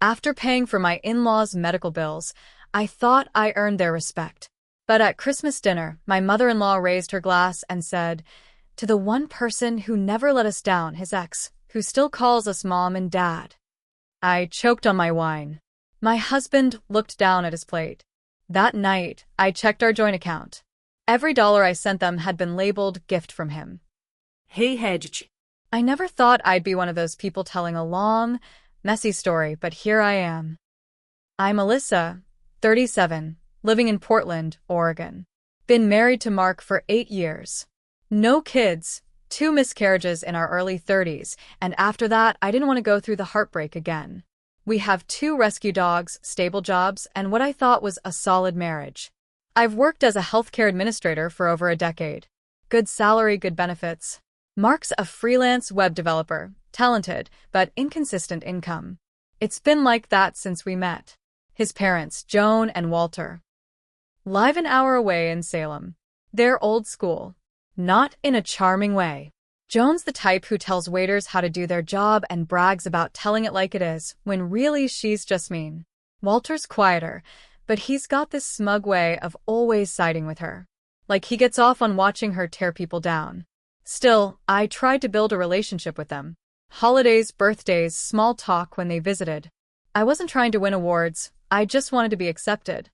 After paying for my in-laws' medical bills, I thought I earned their respect. But at Christmas dinner, my mother-in-law raised her glass and said, "To the one person who never let us down, his ex, who still calls us mom and dad." I choked on my wine. My husband looked down at his plate. That night, I checked our joint account. Every dollar I sent them had been labeled gift from him. Hey, Hedge. I never thought I'd be one of those people telling a long, messy story, but here I am. I'm Alyssa, 37, living in Portland, Oregon. Been married to Mark for 8 years. No kids, 2 miscarriages in our early 30s, and after that, I didn't want to go through the heartbreak again. We have 2 rescue dogs, stable jobs, and what I thought was a solid marriage. I've worked as a healthcare administrator for over a decade. Good salary, good benefits. Mark's a freelance web developer, talented, but inconsistent income. It's been like that since we met. His parents, Joan and Walter, live an hour away in Salem. They're old school. Not in a charming way. Joan's the type who tells waiters how to do their job and brags about telling it like it is, when really she's just mean. Walter's quieter, but he's got this smug way of always siding with her. Like he gets off on watching her tear people down. Still, I tried to build a relationship with them. Holidays, birthdays, small talk when they visited. I wasn't trying to win awards, I just wanted to be accepted.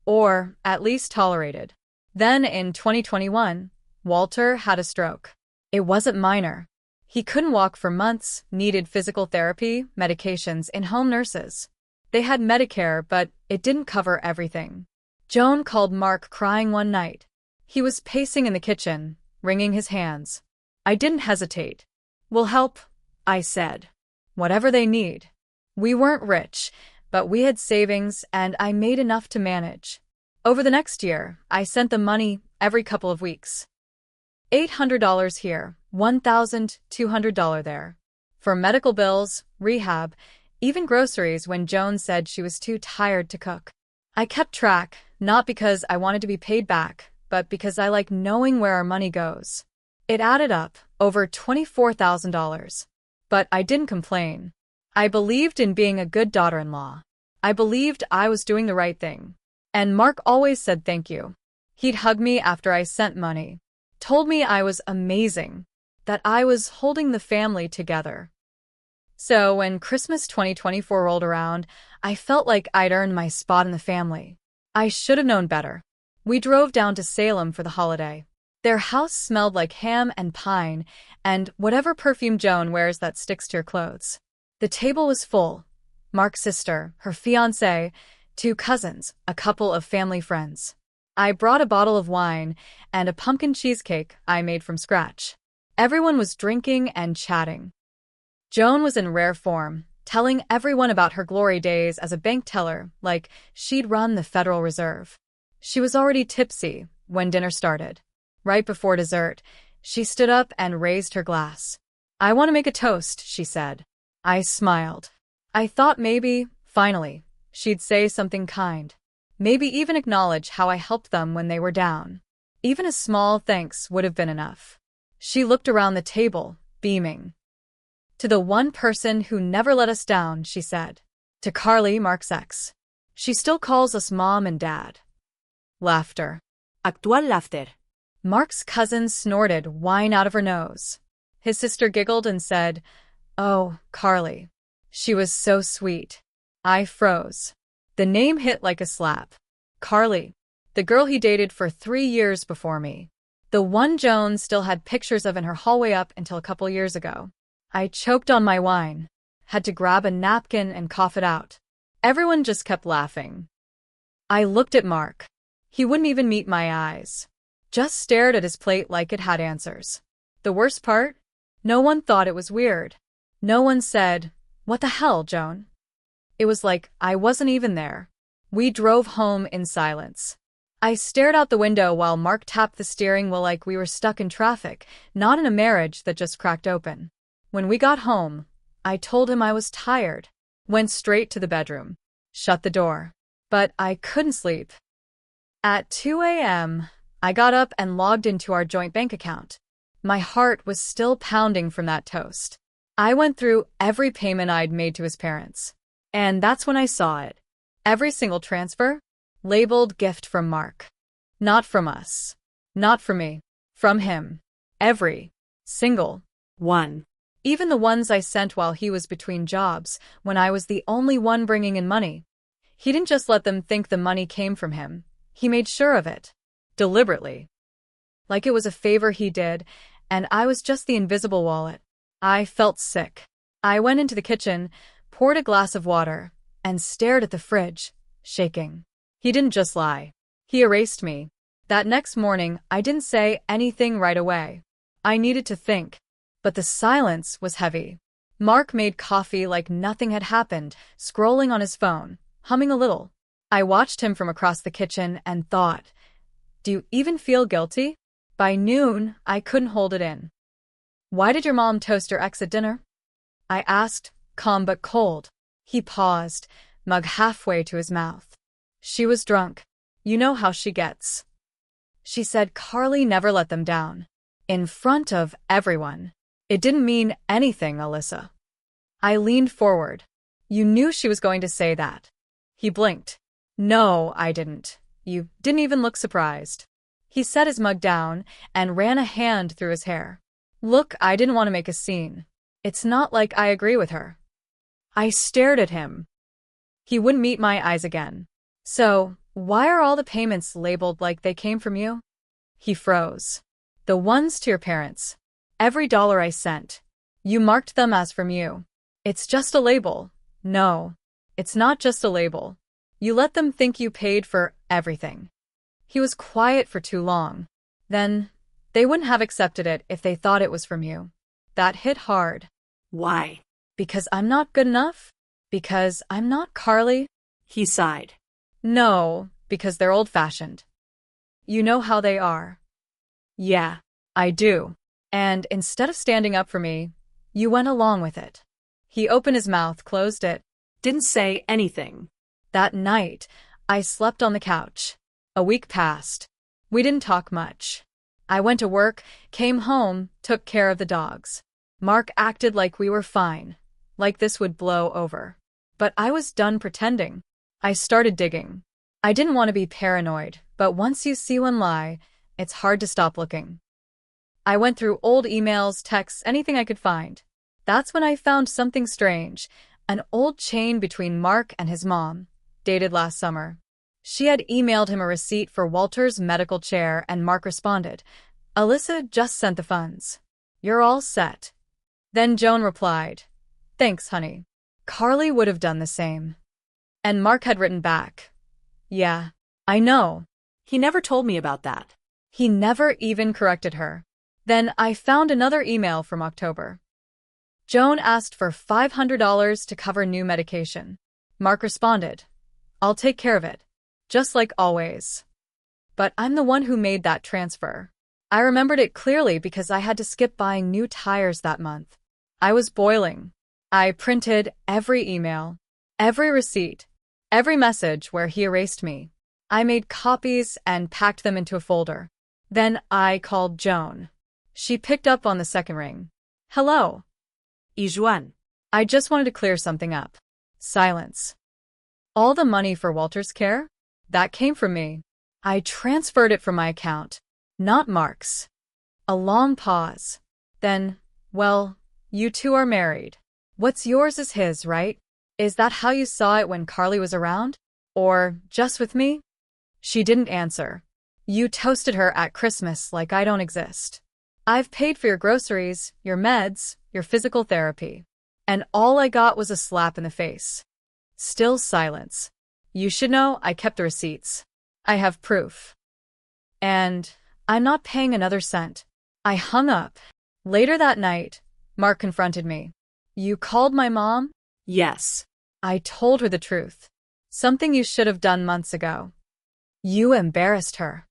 Or, at least tolerated. Then, in 2021, Walter had a stroke. It wasn't minor. He couldn't walk for months, needed physical therapy, medications, in-home nurses. They had Medicare, but it didn't cover everything. Joan called Mark crying one night. He was pacing in the kitchen, wringing his hands. I didn't hesitate. "We'll help," I said. "Whatever they need." We weren't rich, but we had savings and I made enough to manage. Over the next year, I sent them money every couple of weeks. $800 here, $1,200 there. For medical bills, rehab, even groceries when Joan said she was too tired to cook. I kept track, not because I wanted to be paid back, but because I like knowing where our money goes. It added up, over $24,000. But I didn't complain. I believed in being a good daughter-in-law. I believed I was doing the right thing. And Mark always said thank you. He'd hug me after I sent money. Told me I was amazing. That I was holding the family together. So when Christmas 2024 rolled around, I felt like I'd earned my spot in the family. I should have known better. We drove down to Salem for the holiday. Their house smelled like ham and pine, and whatever perfume Joan wears that sticks to your clothes. The table was full. Mark's sister, her fiancé, 2 cousins, a couple of family friends. I brought a bottle of wine and a pumpkin cheesecake I made from scratch. Everyone was drinking and chatting. Joan was in rare form, telling everyone about her glory days as a bank teller, like she'd run the Federal Reserve. She was already tipsy when dinner started. Right before dessert, she stood up and raised her glass. "I want to make a toast," she said. I smiled. I thought maybe, finally, she'd say something kind. Maybe even acknowledge how I helped them when they were down. Even a small thanks would have been enough. She looked around the table, beaming. "To the one person who never let us down," she said. "To Carly, Mark's ex. She still calls us mom and dad." Laughter. Actual laughter. Mark's cousin snorted wine out of her nose. His sister giggled and said, "Oh, Carly. She was so sweet." I froze. The name hit like a slap. Carly. The girl he dated for 3 years before me. The one Joan still had pictures of in her hallway up until a couple years ago. I choked on my wine. Had to grab a napkin and cough it out. Everyone just kept laughing. I looked at Mark. He wouldn't even meet my eyes. Just stared at his plate like it had answers. The worst part? No one thought it was weird. No one said, "What the hell, Joan?" It was like I wasn't even there. We drove home in silence. I stared out the window while Mark tapped the steering wheel like we were stuck in traffic, not in a marriage that just cracked open. When we got home, I told him I was tired. Went straight to the bedroom. Shut the door. But I couldn't sleep. At 2 a.m., I got up and logged into our joint bank account. My heart was still pounding from that toast. I went through every payment I'd made to his parents. And that's when I saw it. Every single transfer, labeled gift from Mark. Not from us. Not from me. From him. Every single one. Even the ones I sent while he was between jobs, when I was the only one bringing in money. He didn't just let them think the money came from him. He made sure of it. Deliberately. Like it was a favor he did, and I was just the invisible wallet. I felt sick. I went into the kitchen, poured a glass of water, and stared at the fridge, shaking. He didn't just lie. He erased me. That next morning, I didn't say anything right away. I needed to think. But the silence was heavy. Mark made coffee like nothing had happened, scrolling on his phone, humming a little. I watched him from across the kitchen and thought, do you even feel guilty? By noon, I couldn't hold it in. Why did your mom toast your ex at dinner? I asked, calm but cold. He paused, mug halfway to his mouth. She was drunk. You know how she gets. She said Carly never let them down. In front of everyone. It didn't mean anything, Alyssa. I leaned forward. You knew she was going to say that. He blinked. No, I didn't. You didn't even look surprised. He set his mug down and ran a hand through his hair. Look, I didn't want to make a scene. It's not like I agree with her. I stared at him. He wouldn't meet my eyes again. So, why are all the payments labeled like they came from you? He froze. The ones to your parents. Every dollar I sent. You marked them as from you. It's just a label. No, it's not just a label. You let them think you paid for everything. He was quiet for too long. Then, they wouldn't have accepted it if they thought it was from you. That hit hard. Why? Because I'm not good enough? Because I'm not Carly? He sighed. No, because they're old-fashioned. You know how they are. Yeah, I do. And instead of standing up for me, you went along with it. He opened his mouth, closed it. Didn't say anything. That night, I slept on the couch. A week passed. We didn't talk much. I went to work, came home, took care of the dogs. Mark acted like we were fine, like this would blow over. But I was done pretending. I started digging. I didn't want to be paranoid, but once you see one lie, it's hard to stop looking. I went through old emails, texts, anything I could find. That's when I found something strange, an old chain between Mark and his mom, dated last summer. She had emailed him a receipt for Walter's medical chair and Mark responded, Alyssa just sent the funds. You're all set. Then Joan replied, thanks, honey. Carly would have done the same. And Mark had written back, yeah, I know. He never told me about that. He never even corrected her. Then I found another email from October. Joan asked for $500 to cover new medication. Mark responded, I'll take care of it. Just like always. But I'm the one who made that transfer. I remembered it clearly because I had to skip buying new tires that month. I was boiling. I printed every email, every receipt, every message where he erased me. I made copies and packed them into a folder. Then I called Joan. She picked up on the second ring. Hello. Ijuan. I just wanted to clear something up. Silence. All the money for Walter's care? That came from me. I transferred it from my account, not Mark's. A long pause. Then, well, you two are married. What's yours is his, right? Is that how you saw it when Carly was around? Or just with me? She didn't answer. You toasted her at Christmas like I don't exist. I've paid for your groceries, your meds, your physical therapy. And all I got was a slap in the face. Still silence. You should know I kept the receipts. I have proof. And I'm not paying another cent. I hung up. Later that night, Mark confronted me. You called my mom? Yes. I told her the truth. Something you should have done months ago. You embarrassed her.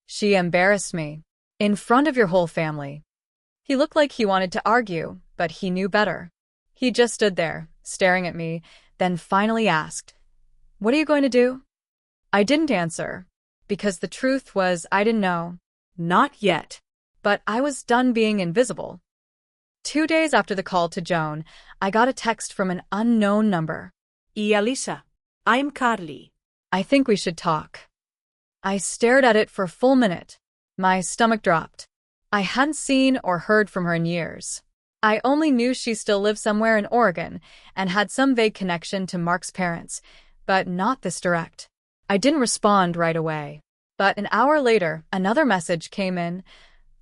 She embarrassed me. In front of your whole family. He looked like he wanted to argue, but he knew better. He just stood there, staring at me, then finally asked, What are you going to do? I didn't answer, because the truth was I didn't know. Not yet. But I was done being invisible. 2 days after the call to Joan, I got a text from an unknown number. Y Alisa. I'm Carly. I think we should talk. I stared at it for a full minute. My stomach dropped. I hadn't seen or heard from her in years. I only knew she still lived somewhere in Oregon and had some vague connection to Mark's parents, but not this direct. I didn't respond right away. But an hour later, another message came in.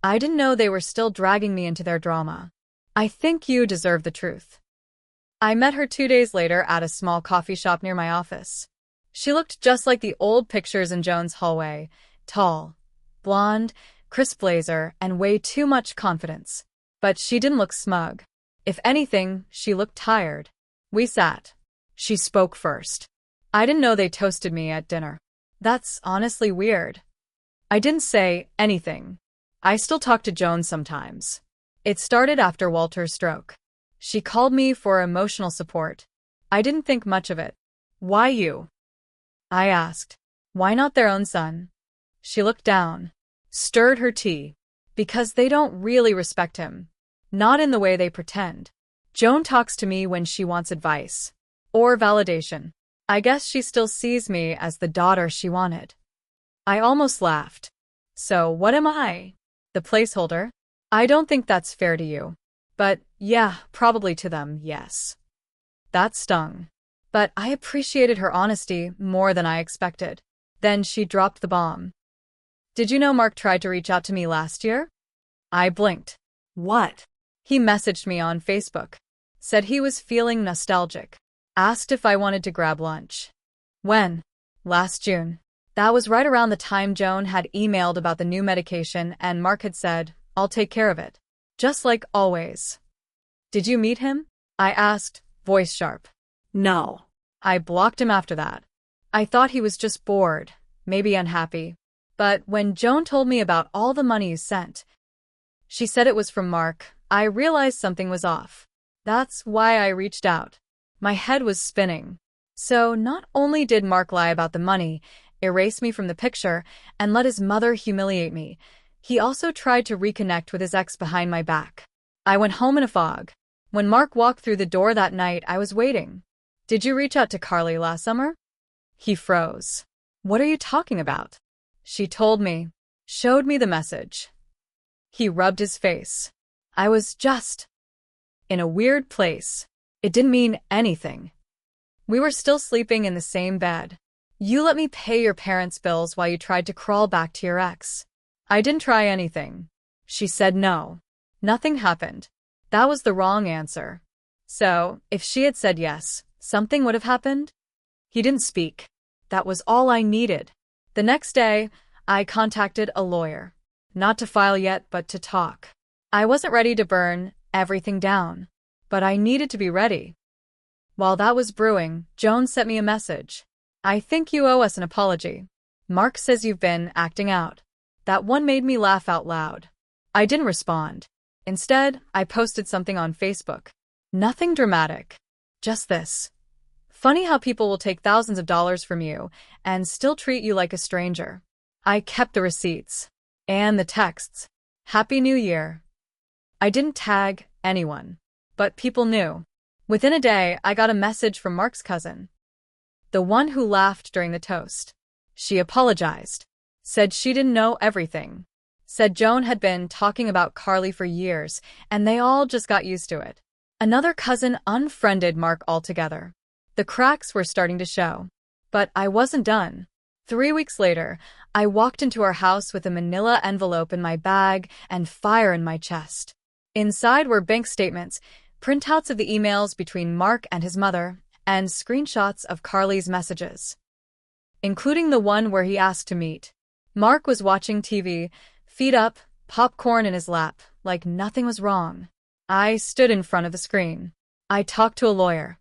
I didn't know they were still dragging me into their drama. I think you deserve the truth. I met her 2 days later at a small coffee shop near my office. She looked just like the old pictures in Joan's hallway, tall, blonde, crisp blazer, and way too much confidence. But she didn't look smug. If anything, she looked tired. We sat. She spoke first. I didn't know they toasted me at dinner. That's honestly weird. I didn't say anything. I still talk to Joan sometimes. It started after Walter's stroke. She called me for emotional support. I didn't think much of it. Why you? I asked. Why not their own son? She looked down, stirred her tea. Because they don't really respect him. Not in the way they pretend. Joan talks to me when she wants advice. Or validation. I guess she still sees me as the daughter she wanted. I almost laughed. So what am I? The placeholder? I don't think that's fair to you. But, yeah, probably to them, yes. That stung. But I appreciated her honesty more than I expected. Then she dropped the bomb. Did you know Mark tried to reach out to me last year? I blinked. What? He messaged me on Facebook. Said he was feeling nostalgic. Asked if I wanted to grab lunch. When? Last June. That was right around the time Joan had emailed about the new medication and Mark had said, I'll take care of it. Just like always. Did you meet him? I asked, voice sharp. No. I blocked him after that. I thought he was just bored, maybe unhappy. But when Joan told me about all the money you sent, she said it was from Mark, I realized something was off. That's why I reached out. My head was spinning. So not only did Mark lie about the money, erase me from the picture, and let his mother humiliate me, he also tried to reconnect with his ex behind my back. I went home in a fog. When Mark walked through the door that night, I was waiting. Did you reach out to Carly last summer? He froze. What are you talking about? She told me. Showed me the message. He rubbed his face. I was just in a weird place. It didn't mean anything. We were still sleeping in the same bed. You let me pay your parents' bills while you tried to crawl back to your ex. I didn't try anything. She said no. Nothing happened. That was the wrong answer. So, if she had said yes, something would have happened? He didn't speak. That was all I needed. The next day, I contacted a lawyer. Not to file yet, but to talk. I wasn't ready to burn everything down, but I needed to be ready. While that was brewing, Joan sent me a message. I think you owe us an apology. Mark says you've been acting out. That one made me laugh out loud. I didn't respond. Instead, I posted something on Facebook. Nothing dramatic. Just this. Funny how people will take thousands of dollars from you and still treat you like a stranger. I kept the receipts. And the texts. Happy New Year. I didn't tag anyone. But people knew. Within a day, I got a message from Mark's cousin. The one who laughed during the toast. She apologized. Said she didn't know everything. Said Joan had been talking about Carly for years, and they all just got used to it. Another cousin unfriended Mark altogether. The cracks were starting to show. But I wasn't done. 3 weeks later, I walked into our house with a manila envelope in my bag and fire in my chest. Inside were bank statements, printouts of the emails between Mark and his mother, and screenshots of Carly's messages, including the one where he asked to meet. Mark was watching TV, feet up, popcorn in his lap, like nothing was wrong. I stood in front of the screen. I talked to a lawyer.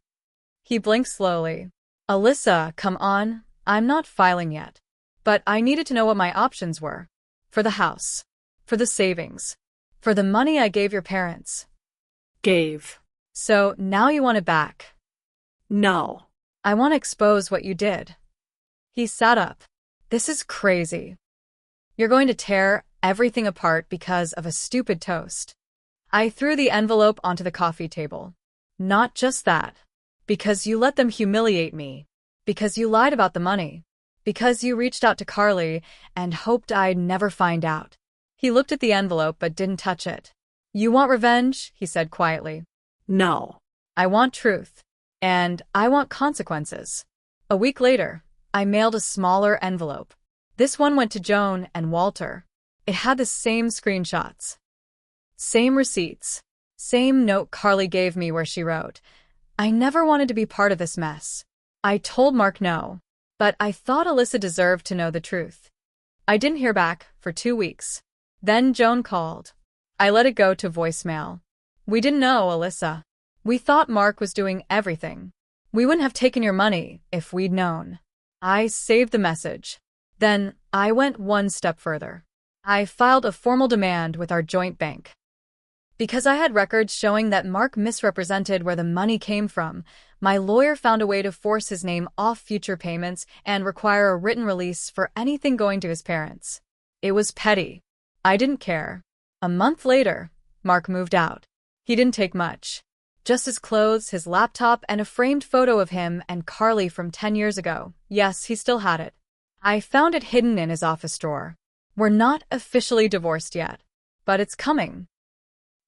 He blinked slowly. Alyssa, come on, I'm not filing yet. But I needed to know what my options were. For the house. For the savings. For the money I gave your parents. Gave. So now you want it back. No. I want to expose what you did. He sat up. This is crazy. You're going to tear everything apart because of a stupid toast. I threw the envelope onto the coffee table. Not just that. Because you let them humiliate me. Because you lied about the money. Because you reached out to Carly and hoped I'd never find out. He looked at the envelope but didn't touch it. You want revenge? He said quietly. No. I want truth. And I want consequences. A week later, I mailed a smaller envelope. This one went to Joan and Walter. It had the same screenshots. Same receipts. Same note Carly gave me where she wrote, I never wanted to be part of this mess. I told Mark no, but I thought Alyssa deserved to know the truth. I didn't hear back for 2 weeks. Then Joan called. I let it go to voicemail. We didn't know, Alyssa. We thought Mark was doing everything. We wouldn't have taken your money if we'd known. I saved the message. Then I went one step further. I filed a formal demand with our joint bank. Because I had records showing that Mark misrepresented where the money came from, my lawyer found a way to force his name off future payments and require a written release for anything going to his parents. It was petty. I didn't care. A month later, Mark moved out. He didn't take much. Just his clothes, his laptop, and a framed photo of him and Carly from 10 years ago. Yes, he still had it. I found it hidden in his office drawer. We're not officially divorced yet, but it's coming.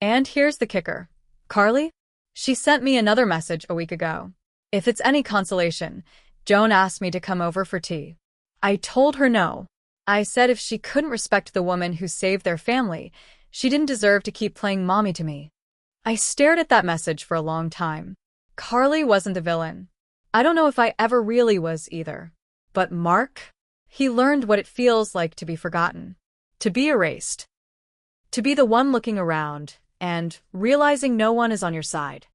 And here's the kicker. Carly? She sent me another message a week ago. If it's any consolation, Joan asked me to come over for tea. I told her no. I said if she couldn't respect the woman who saved their family, she didn't deserve to keep playing mommy to me. I stared at that message for a long time. Carly wasn't the villain. I don't know if I ever really was either. But Mark? He learned what it feels like to be forgotten. To be erased. To be the one looking around and realizing no one is on your side.